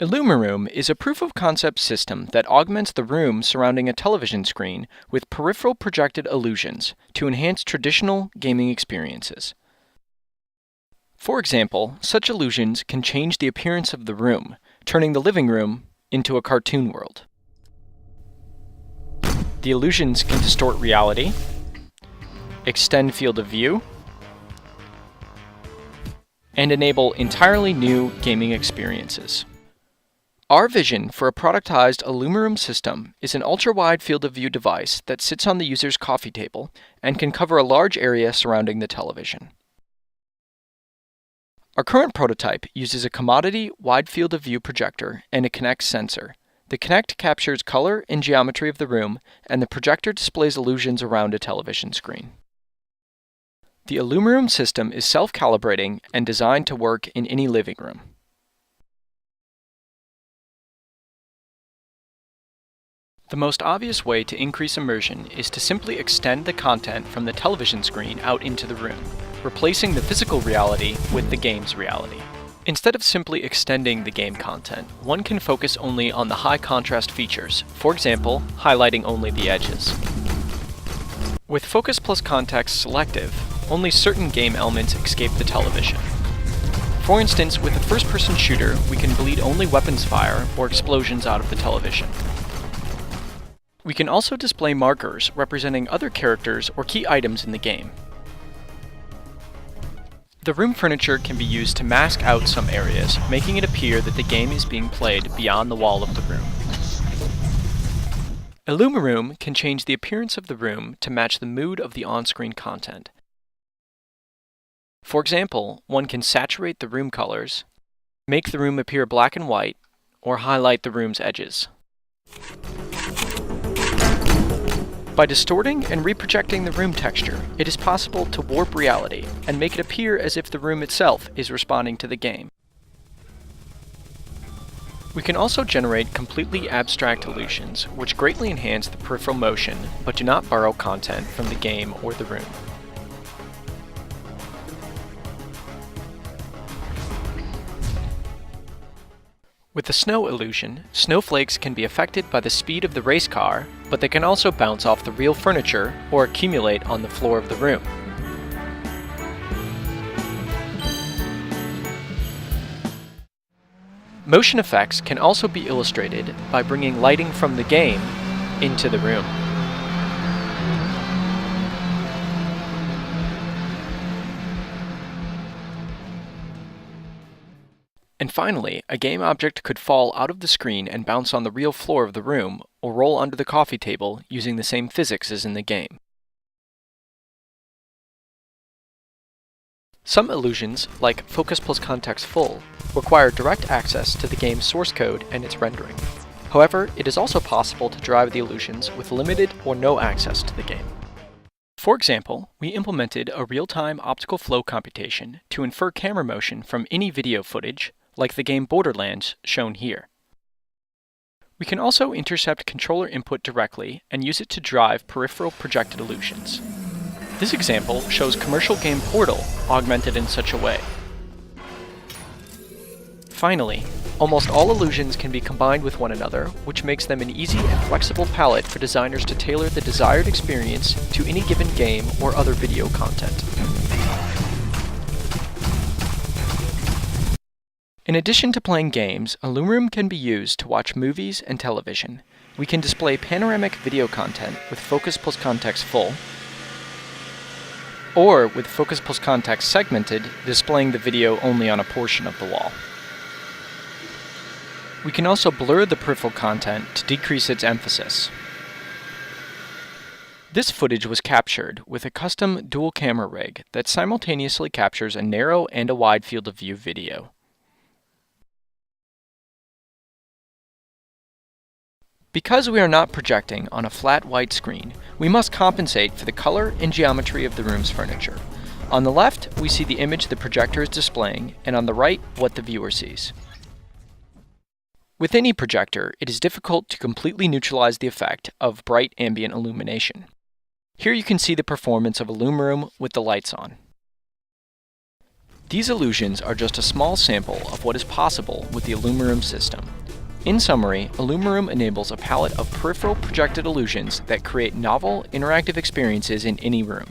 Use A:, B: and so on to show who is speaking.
A: IllumiRoom is a proof-of-concept system that augments the room surrounding a television screen with peripheral projected illusions to enhance traditional gaming experiences. For example, such illusions can change the appearance of the room, turning the living room into a cartoon world. The illusions can distort reality, extend field of view, and enable entirely new gaming experiences. Our vision for a productized IllumiRoom system is an ultra-wide field of view device that sits on the user's coffee table and can cover a large area surrounding the television. Our current prototype uses a commodity wide field of view projector and a Kinect sensor. The Kinect captures color and geometry of the room, and the projector displays illusions around a television screen. The IllumiRoom system is self-calibrating and designed to work in any living room. The most obvious way to increase immersion is to simply extend the content from the television screen out into the room, replacing the physical reality with the game's reality. Instead of simply extending the game content, one can focus only on the high contrast features, for example, highlighting only the edges. With Focus plus Context selective, only certain game elements escape the television. For instance, with a first-person shooter, we can bleed only weapons fire or explosions out of the television. We can also display markers representing other characters or key items in the game. The room furniture can be used to mask out some areas, making it appear that the game is being played beyond the wall of the room. IllumiRoom can change the appearance of the room to match the mood of the on-screen content. For example, one can saturate the room colors, make the room appear black and white, or highlight the room's edges. By distorting and reprojecting the room texture, it is possible to warp reality and make it appear as if the room itself is responding to the game. We can also generate completely abstract illusions, which greatly enhance the peripheral motion, but do not borrow content from the game or the room. With the snow illusion, snowflakes can be affected by the speed of the race car, but they can also bounce off the real furniture or accumulate on the floor of the room. Motion effects can also be illustrated by bringing lighting from the game into the room. And finally, a game object could fall out of the screen and bounce on the real floor of the room, or roll under the coffee table using the same physics as in the game. Some illusions, like Focus plus Context Full, require direct access to the game's source code and its rendering. However, it is also possible to drive the illusions with limited or no access to the game. For example, we implemented a real-time optical flow computation to infer camera motion from any video footage, like the game Borderlands shown here. We can also intercept controller input directly and use it to drive peripheral projected illusions. This example shows commercial game Portal augmented in such a way. Finally, almost all illusions can be combined with one another, which makes them an easy and flexible palette for designers to tailor the desired experience to any given game or other video content. In addition to playing games, IllumiRoom can be used to watch movies and television. We can display panoramic video content with Focus plus Context Full, or with Focus plus Context Segmented, displaying the video only on a portion of the wall. We can also blur the peripheral content to decrease its emphasis. This footage was captured with a custom dual camera rig that simultaneously captures a narrow and a wide field of view video. Because we are not projecting on a flat white screen, we must compensate for the color and geometry of the room's furniture. On the left, we see the image the projector is displaying, and on the right, what the viewer sees. With any projector, it is difficult to completely neutralize the effect of bright ambient illumination. Here you can see the performance of IllumiRoom with the lights on. These illusions are just a small sample of what is possible with the IllumiRoom system. In summary, IllumiRoom enables a palette of peripheral projected illusions that create novel, interactive experiences in any room.